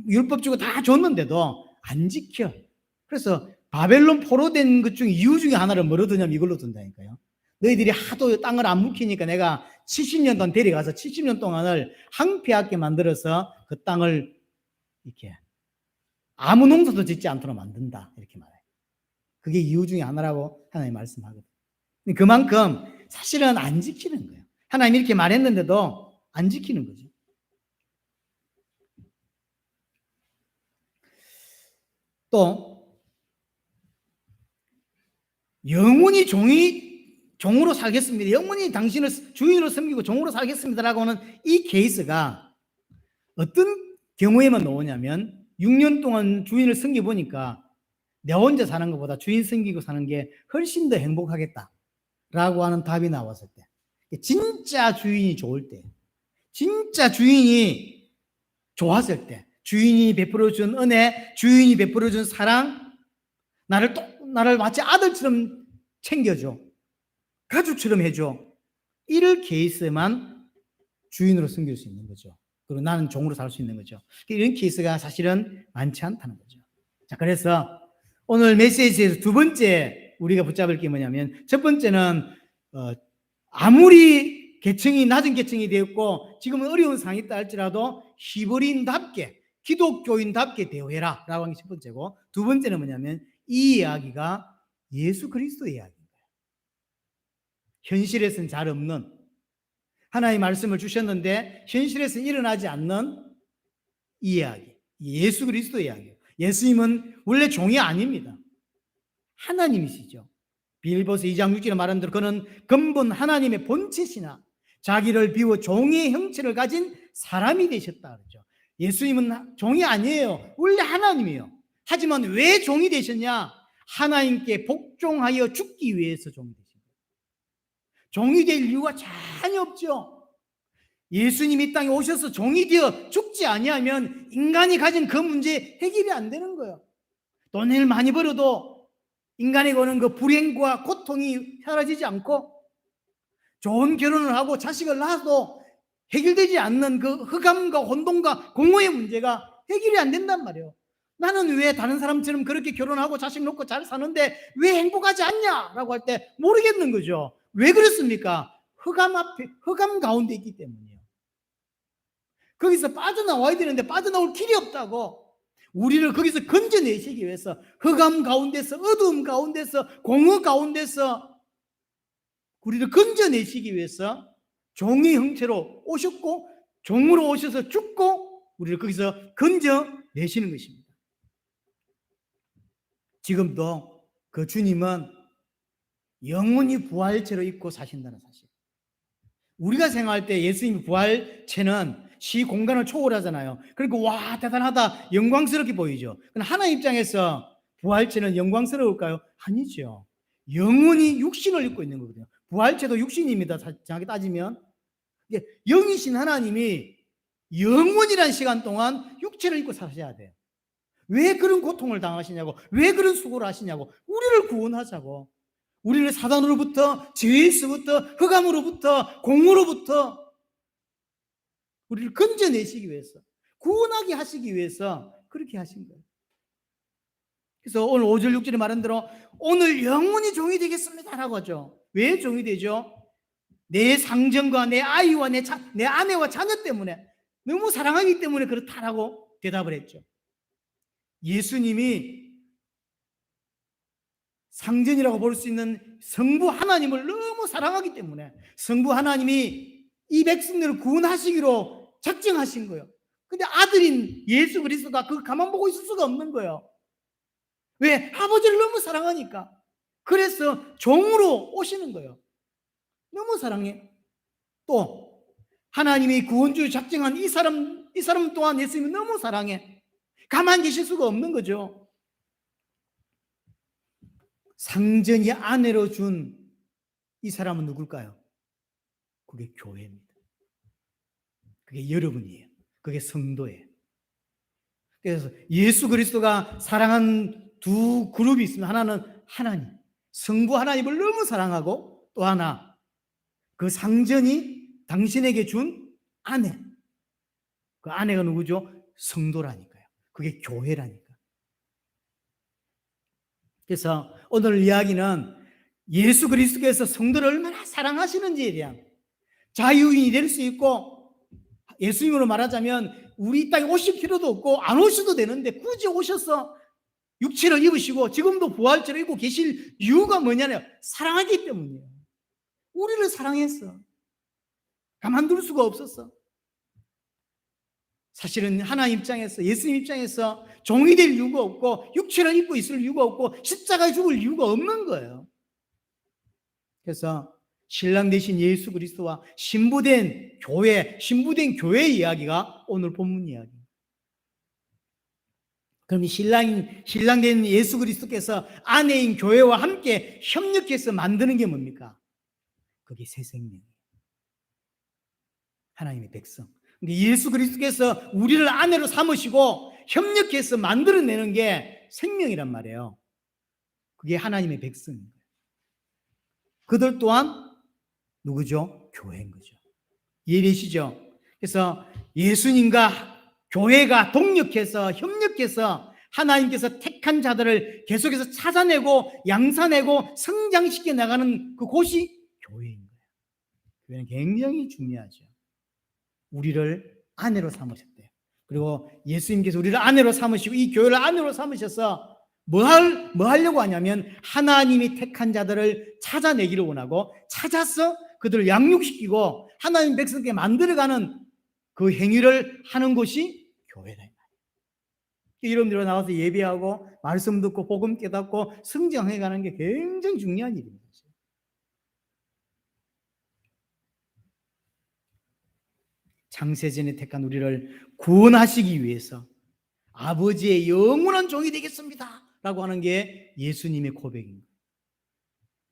율법 주고 다 줬는데도 안 지켜. 그래서 바벨론 포로된 것 중에 이유 중에 하나를 뭐로 두냐면 이걸로 둔다니까요. 너희들이 하도 땅을 안 묵히니까 내가 70년 동안 데려가서 70년 동안을 황폐하게 만들어서 그 땅을 이렇게 아무 농사도 짓지 않도록 만든다, 이렇게 말해요. 그게 이유 중에 하나라고 하나님 말씀하거든요. 그만큼 사실은 안 지키는 거예요. 하나님 이렇게 말했는데도 안 지키는 거죠. 또 영원히 종으로 살겠습니다. 영원히 당신을 주인으로 섬기고 종으로 살겠습니다라고 하는 이 케이스가 어떤 경우에만 나오냐면 6년 동안 주인을 섬겨보니까 내 혼자 사는 것보다 주인 섬기고 사는 게 훨씬 더 행복하겠다라고 하는 답이 나왔을 때, 진짜 주인이 좋을 때, 진짜 주인이 좋았을 때, 주인이 베풀어준 은혜, 주인이 베풀어준 사랑, 나를 마치 아들처럼 챙겨줘, 가족처럼 해줘, 이럴 케이스만 주인으로 섬길 수 있는 거죠. 그리고 나는 종으로 살 수 있는 거죠. 이런 케이스가 사실은 많지 않다는 거죠. 자, 그래서 오늘 메시지에서 두 번째 우리가 붙잡을 게 뭐냐면, 첫 번째는 아무리 계층이 낮은 계층이 되었고 지금은 어려운 상황이 있다 할지라도 히브리인답게, 기독교인답게 대우해라 라고 하는 게 첫 번째고, 두 번째는 뭐냐면 이 이야기가 예수 그리스도의 이야기인 거예요. 현실에서는 잘 없는, 하나님의 말씀을 주셨는데 현실에서는 일어나지 않는 이 이야기, 예수 그리스도의 이야기예요. 예수님은 원래 종이 아닙니다. 하나님이시죠. 빌보서 2장 6절에 말한 대로 그는 근본 하나님의 본체시나 자기를 비워 종의 형체를 가진 사람이 되셨다 그러죠. 예수님은 종이 아니에요. 원래 하나님이에요. 하지만 왜 종이 되셨냐? 하나님께 복종하여 죽기 위해서 종이 되신 거예요. 종이 될 이유가 전혀 없죠. 예수님이 이 땅에 오셔서 종이 되어 죽지 아니하면 인간이 가진 그 문제 해결이 안 되는 거예요. 돈을 많이 벌어도 인간에게 오는 그 불행과 고통이 사라지지 않고, 좋은 결혼을 하고 자식을 낳아도 해결되지 않는 그 흑암과 혼돈과 공허의 문제가 해결이 안 된단 말이에요. 나는 왜 다른 사람처럼 그렇게 결혼하고 자식 놓고 잘 사는데 왜 행복하지 않냐라고 할 때 모르겠는 거죠. 왜 그렇습니까? 흑암 가운데 있기 때문이에요. 거기서 빠져나와야 되는데 빠져나올 길이 없다고. 우리를 거기서 건져내시기 위해서, 흑암 가운데서, 어두움 가운데서, 공허 가운데서 우리를 건져내시기 위해서 종의 형체로 오셨고, 종으로 오셔서 죽고 우리를 거기서 건져내시는 것입니다. 지금도 그 주님은 영원히 부활체로 있고 사신다는 사실. 우리가 생각할 때 예수님의 부활체는 시 공간을 초월하잖아요. 그러니까 와, 대단하다, 영광스럽게 보이죠. 그러나 하나님 입장에서 부활체는 영광스러울까요? 아니죠. 영원히 육신을 입고 있는 거거든요. 부활체도 육신입니다. 정확히 따지면 영이신 하나님이 영원이라는 시간 동안 육체를 입고 사셔야 돼요. 왜 그런 고통을 당하시냐고, 왜 그런 수고를 하시냐고. 우리를 구원하자고. 우리를 사단으로부터, 죄에서부터, 흑암으로부터, 공으로부터 우리를 건져내시기 위해서, 구원하게 하시기 위해서 그렇게 하신 거예요. 그래서 오늘 5절 6절에 말한 대로 오늘 영원히 종이 되겠습니다 라고 하죠. 왜 종이 되죠? 내 상정과 내 아이와 내 아내와 자녀 때문에, 너무 사랑하기 때문에 그렇다라고 대답을 했죠. 예수님이 상전이라고 볼 수 있는 성부 하나님을 너무 사랑하기 때문에 성부 하나님이 이 백성들을 구원하시기로 작정하신 거예요. 근데 아들인 예수 그리스도가 그걸 가만 보고 있을 수가 없는 거예요. 왜? 아버지를 너무 사랑하니까. 그래서 종으로 오시는 거예요. 너무 사랑해. 또 하나님이 구원주 작정한 이 사람 또한 예수님이 너무 사랑해. 가만히 계실 수가 없는 거죠. 상전이 아내로 준 이 사람은 누굴까요? 그게 교회입니다. 그게 여러분이에요. 그게 성도예요. 그래서 예수 그리스도가 사랑한 두 그룹이 있으면, 하나는 하나님, 성부 하나님을 너무 사랑하고, 또 하나 그 상전이 당신에게 준 아내. 그 아내가 누구죠? 성도라니까요. 그게 교회라니까. 그래서 오늘 이야기는 예수 그리스도께서 성도를 얼마나 사랑하시는지에 대한, 자유인이 될 수 있고, 예수님으로 말하자면 우리 이 땅에 오실 필요도 없고 안 오셔도 되는데 굳이 오셔서 육체를 입으시고 지금도 부활체로 입고 계실 이유가 뭐냐면 사랑하기 때문이에요. 우리를 사랑했어. 가만둘 수가 없었어. 사실은 하나님 입장에서, 예수님 입장에서 종이 될 이유가 없고 육체를 입고 있을 이유가 없고 십자가에 죽을 이유가 없는 거예요. 그래서 신랑 되신 예수 그리스도와 신부된 교회 이야기가 오늘 본문 이야기입니다. 그럼 신랑 된 예수 그리스도께서 아내인 교회와 함께 협력해서 만드는 게 뭡니까? 그게 새 생명이에요. 하나님의 백성. 근데 예수 그리스도께서 우리를 아내로 삼으시고 협력해서 만들어내는 게 생명이란 말이에요. 그게 하나님의 백성입니다. 그들 또한 누구죠? 교회인 거죠. 이해되시죠? 그래서 예수님과 교회가 동력해서 협력해서 하나님께서 택한 자들을 계속해서 찾아내고 양산내고 성장시켜 나가는 그곳이 교회인 거예요. 교회는 굉장히 중요하죠. 우리를 아내로 삼으셨대요. 그리고 예수님께서 우리를 아내로 삼으시고 이 교회를 아내로 삼으셔서 뭐 하려고 하냐면 하나님이 택한 자들을 찾아내기를 원하고, 찾아서 그들을 양육시키고 하나님 백성께 만들어가는 그 행위를 하는 곳이 교회다. 여러분들이 나와서 예배하고 말씀 듣고 복음 깨닫고 성장해가는 게 굉장히 중요한 일입니다. 창세전에 택한 우리를 구원하시기 위해서 아버지의 영원한 종이 되겠습니다 라고 하는 게 예수님의 고백입니다.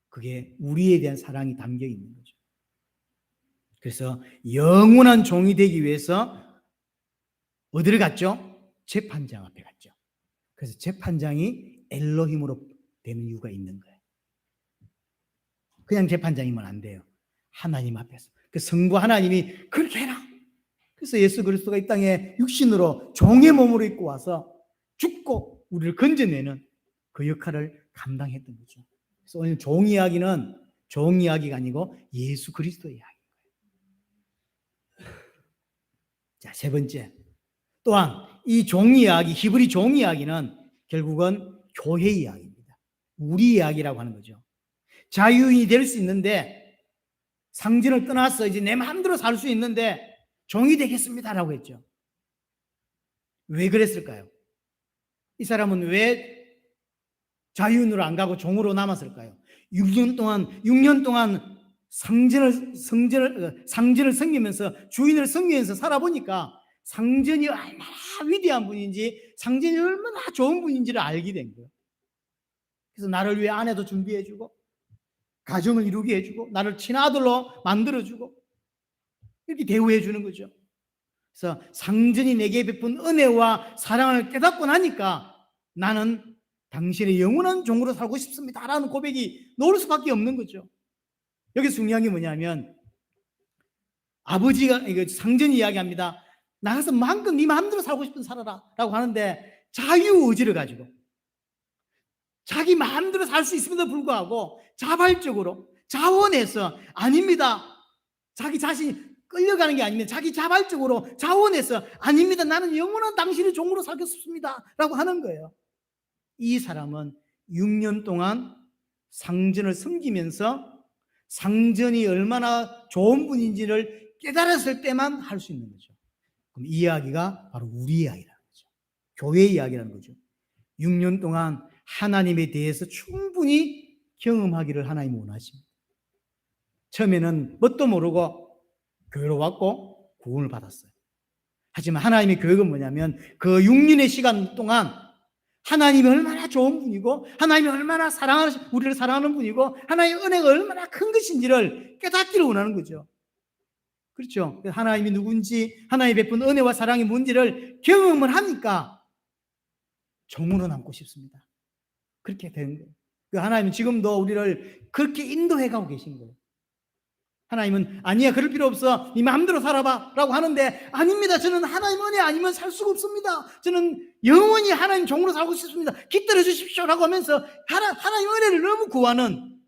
그게 우리에 대한 사랑이 담겨 있는 거죠. 그래서 영원한 종이 되기 위해서 어디를 갔죠? 재판장 앞에 갔죠. 그래서 재판장이 엘로힘으로 되는 이유가 있는 거예요. 그냥 재판장이면 안 돼요. 하나님 앞에서. 그 성부 하나님이 그렇게 해라. 그래서 예수 그리스도가 이 땅에 육신으로 종의 몸으로 입고 와서 죽고 우리를 건져내는 그 역할을 감당했던 거죠. 그래서 오늘 종 이야기는 종 이야기가 아니고 예수 그리스도 이야기인 거예요. 자, 세 번째. 또한 이 종 이야기, 히브리 종 이야기는 결국은 교회 이야기입니다. 우리 이야기라고 하는 거죠. 자유인이 될 수 있는데 상징을 떠나서 이제 내 마음대로 살 수 있는데 종이 되겠습니다라고 했죠. 왜 그랬을까요? 이 사람은 왜 자유인으로 안 가고 종으로 남았을까요? 6년 동안 상전을 섬기면서 주인을 섬기면서 살아보니까 상전이 얼마나 위대한 분인지 상전이 얼마나 좋은 분인지를 알게 된 거예요. 그래서 나를 위해 아내도 준비해주고 가정을 이루게 해주고 나를 친아들로 만들어주고 이렇게 대우해주는 거죠. 그래서 상전이 내게 베푼 은혜와 사랑을 깨닫고 나니까 나는 당신의 영원한 종으로 살고 싶습니다라는 고백이 나올 수밖에 없는 거죠. 여기 중요한 게 뭐냐면 아버지가 상전이 이야기합니다. 나가서 마음껏 네 마음대로 살고 싶은 살아라 라고 하는데 자유의지를 가지고 자기 마음대로 살 수 있음에도 불구하고 자발적으로 자원해서 아닙니다. 자기 자신이 끌려가는 게 아니면 자기 자발적으로 자원해서 아닙니다. 나는 영원한 당신의 종으로 살겠습니다 라고 하는 거예요. 이 사람은 6년 동안 상전을 섬기면서 상전이 얼마나 좋은 분인지를 깨달았을 때만 할 수 있는 거죠. 그럼 이 이야기가 바로 우리 이야기라는 거죠. 교회 이야기라는 거죠. 6년 동안 하나님에 대해서 충분히 경험하기를 하나님이 원하십니다. 처음에는 뭣도 모르고 교회로 왔고 구원을 받았어요. 하지만 하나님의 교육은 뭐냐면 그 6년의 시간 동안 하나님이 얼마나 좋은 분이고 하나님이 얼마나 우리를 사랑하는 분이고 하나님의 은혜가 얼마나 큰 것인지를 깨닫기를 원하는 거죠. 그렇죠. 하나님이 누군지 하나님이 베푼 은혜와 사랑이 뭔지를 경험을 하니까 종으로 남고 싶습니다. 그렇게 되는 거예요. 하나님은 지금도 우리를 그렇게 인도해 가고 계신 거예요. 하나님은 아니야 그럴 필요 없어 네 마음대로 살아봐 라고 하는데 아닙니다. 저는 하나님 은혜 아니면 살 수가 없습니다. 저는 영원히 하나님 종으로 살고 싶습니다. 깃들여 주십시오 라고 하면서 하나님 은혜를 너무 구하는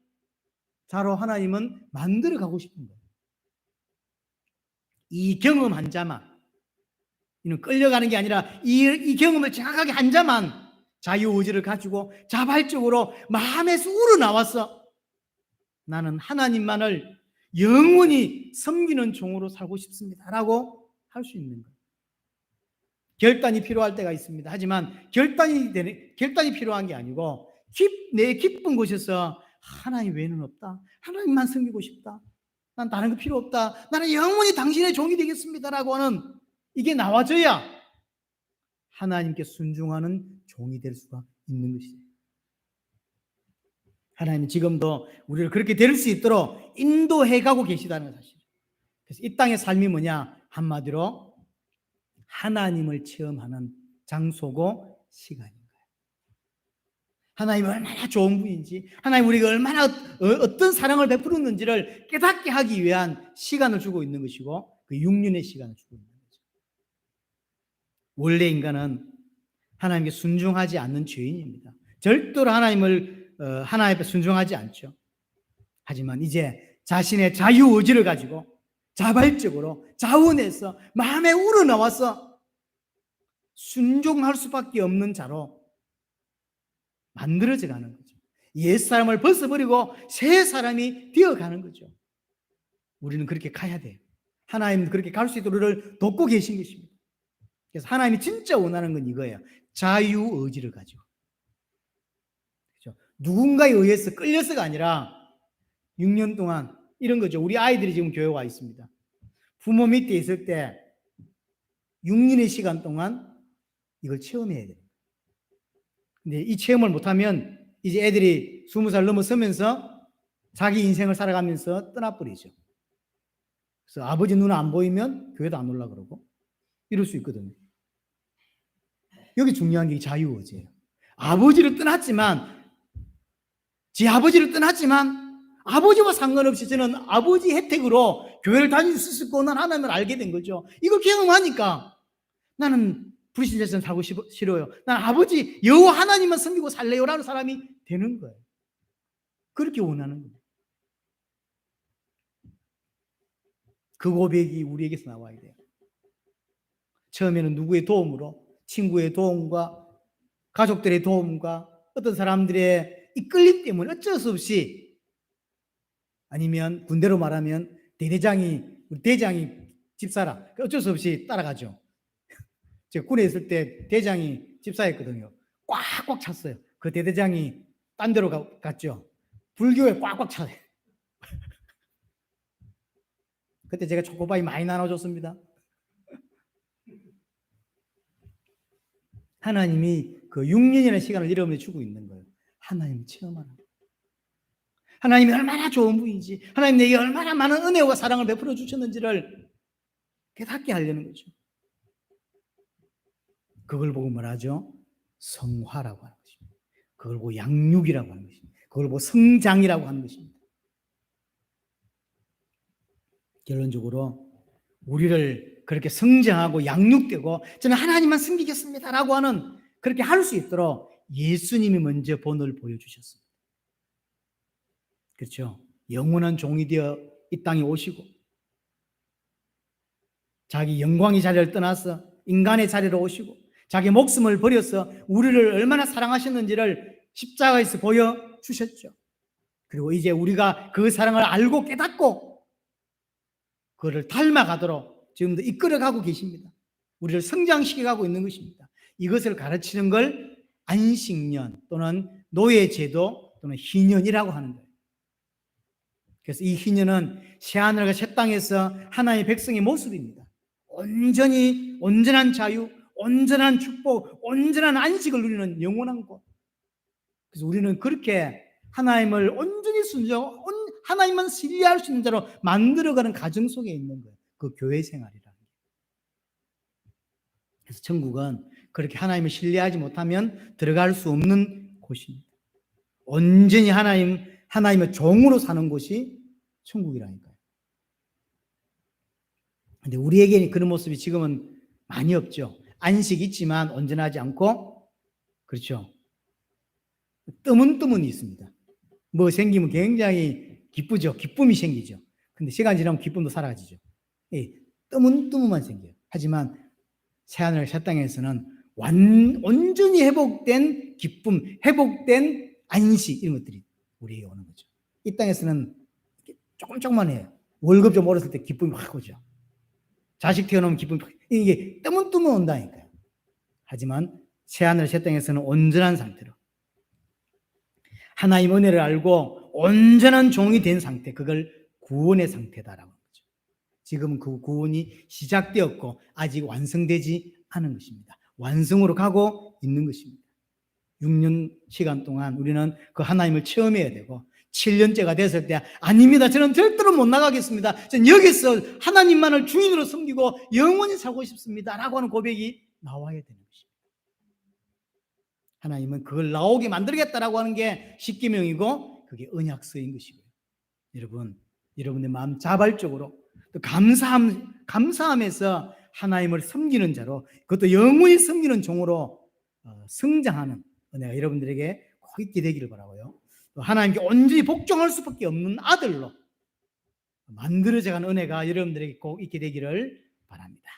자로 하나님은 만들어 가고 싶은 거예요. 이 경험한 자만 이는 끌려가는 게 아니라 이 경험을 정확하게 한 자만 자유의지를 가지고 자발적으로 마음에서 우러나와서 나는 하나님만을 영원히 섬기는 종으로 살고 싶습니다 라고 할 수 있는 거예요. 결단이 필요할 때가 있습니다. 하지만 결단이 필요한 게 아니고 내 깊은 곳에서 하나님 외에는 없다. 하나님만 섬기고 싶다. 난 다른 거 필요 없다. 나는 영원히 당신의 종이 되겠습니다 라고 하는 이게 나와져야 하나님께 순종하는 종이 될 수가 있는 것이죠. 하나님은 지금도 우리를 그렇게 될 수 있도록 인도해 가고 계시다는 사실이죠. 그래서 이 땅의 삶이 뭐냐? 한마디로 하나님을 체험하는 장소고 시간인 거예요. 하나님이 얼마나 좋은 분인지, 하나님 우리가 얼마나 어떤 사랑을 베풀었는지를 깨닫게 하기 위한 시간을 주고 있는 것이고 그 6년의 시간을 주고 있는 거죠. 원래 인간은 하나님께 순종하지 않는 죄인입니다. 절대로 하나님 앞에 순종하지 않죠. 하지만 이제 자신의 자유의지를 가지고 자발적으로 자원해서 마음에 우러나와서 순종할 수밖에 없는 자로 만들어져 가는 거죠. 옛사람을 벗어버리고 새 사람이 되어가는 거죠. 우리는 그렇게 가야 돼요. 하나님은 그렇게 갈 수 있도록 우리를 돕고 계신 것입니다. 그래서 하나님이 진짜 원하는 건 이거예요. 자유의지를 가지고. 그렇죠? 누군가에 의해서 끌려서가 아니라 6년 동안 이런 거죠. 우리 아이들이 지금 교회 와 있습니다. 부모 밑에 있을 때 6년의 시간 동안 이걸 체험해야 돼요. 근데 이 체험을 못하면 이제 애들이 20살 넘어서면서 자기 인생을 살아가면서 떠나버리죠. 그래서 아버지 눈 안 보이면 교회도 안 올라 그러고 이럴 수 있거든요. 여기 중요한 게 자유의지예요. 아버지를 떠났지만 아버지와 상관없이 저는 아버지 혜택으로 교회를 다닐 수 있을 거는 하나님을 알게 된 거죠. 이걸 경험하니까 나는 불신자처럼 살고 싫어요. 난 아버지 여호와 하나님만 섬기고 살래요라는 사람이 되는 거예요. 그렇게 원하는 거예요. 그 고백이 우리에게서 나와야 돼요. 처음에는 누구의 도움으로, 친구의 도움과 가족들의 도움과 어떤 사람들의 이끌림 때문에 어쩔 수 없이, 아니면 군대로 말하면 우리 대장이 집사라, 어쩔 수 없이 따라가죠. 제가 군에 있을 때 대장이 집사였거든요. 꽉꽉 찼어요. 그 대대장이 딴 데로 갔죠. 불교에 꽉꽉 차요. 그때 제가 초코바이 많이 나눠줬습니다. 하나님이 그 6년이라는 시간을 여러분에게 주고 있는 거예요. 하나님 체험하는 거예요. 하나님이 얼마나 좋은 분인지, 하나님 내게 얼마나 많은 은혜와 사랑을 베풀어 주셨는지를 깨닫게 하려는 거죠. 그걸 보고 뭐라죠? 성화라고 하는 것입니다. 그걸 보고 양육이라고 하는 것입니다. 그걸 보고 성장이라고 하는 것입니다. 결론적으로 우리를 그렇게 성장하고 양육되고 저는 하나님만 섬기겠습니다라고 하는, 그렇게 할 수 있도록 예수님이 먼저 본을 보여주셨습니다. 그렇죠? 영원한 종이 되어 이 땅에 오시고 자기 영광의 자리를 떠나서 인간의 자리로 오시고 자기 목숨을 버려서 우리를 얼마나 사랑하셨는지를 십자가에서 보여주셨죠. 그리고 이제 우리가 그 사랑을 알고 깨닫고 그를 닮아가도록 지금도 이끌어가고 계십니다. 우리를 성장시켜가고 있는 것입니다. 이것을 가르치는 걸 안식년 또는 노예제도 또는 희년이라고 하는 거예요. 그래서 이 희년은 새하늘과 새 땅에서 하나님의 백성의 모습입니다. 온전한 자유, 온전한 축복, 온전한 안식을 누리는 영원한 곳. 그래서 우리는 그렇게 하나님을 온전히 순종, 하나님만 신뢰할 수 있는 자로 만들어가는 과정 속에 있는 거예요. 그 교회 생활이라는 게. 그래서 천국은 그렇게 하나님을 신뢰하지 못하면 들어갈 수 없는 곳입니다. 온전히 하나님의 종으로 사는 곳이 천국이라니까요. 근데 우리에게는 그런 모습이 지금은 많이 없죠. 안식이 있지만 온전하지 않고, 그렇죠. 뜨문뜨문이 있습니다. 뭐 생기면 굉장히 기쁘죠. 기쁨이 생기죠. 근데 시간 지나면 기쁨도 사라지죠. 예, 뜨문뜨문만 생겨요. 하지만 새하늘 새 땅에서는 온전히 회복된 기쁨, 회복된 안식, 이런 것들이 우리에게 오는 거죠. 이 땅에서는 조금만 해요. 월급 좀 벌었을 때 기쁨이 확 오죠. 자식 태어나면 기쁨이 확, 이게 뜨문뜨문 온다니까요. 하지만 새하늘 새 땅에서는 온전한 상태로 하나님 은혜를 알고 온전한 종이 된 상태, 그걸 구원의 상태다라고 하는 거죠. 지금 그 구원이 시작되었고 아직 완성되지 않은 것입니다. 완성으로 가고 있는 것입니다. 6년 시간 동안 우리는 그 하나님을 체험해야 되고 7년째가 됐을 때 아닙니다. 저는 절대로 못 나가겠습니다. 저는 여기서 하나님만을 주인으로 섬기고 영원히 살고 싶습니다. 라고 하는 고백이 나와야 되는 것입니다. 하나님은 그걸 나오게 만들겠다라고 하는 게 십계명이고 그게 언약서인 것이고요. 여러분의 마음 자발적으로 또 감사함에서 하나님을 섬기는 자로, 그것도 영원히 섬기는 종으로 성장하는 은혜가 여러분들에게 꼭 있게 되기를 바라고요. 또 하나님께 온전히 복종할 수밖에 없는 아들로 만들어져가는 은혜가 여러분들에게 꼭 있게 되기를 바랍니다.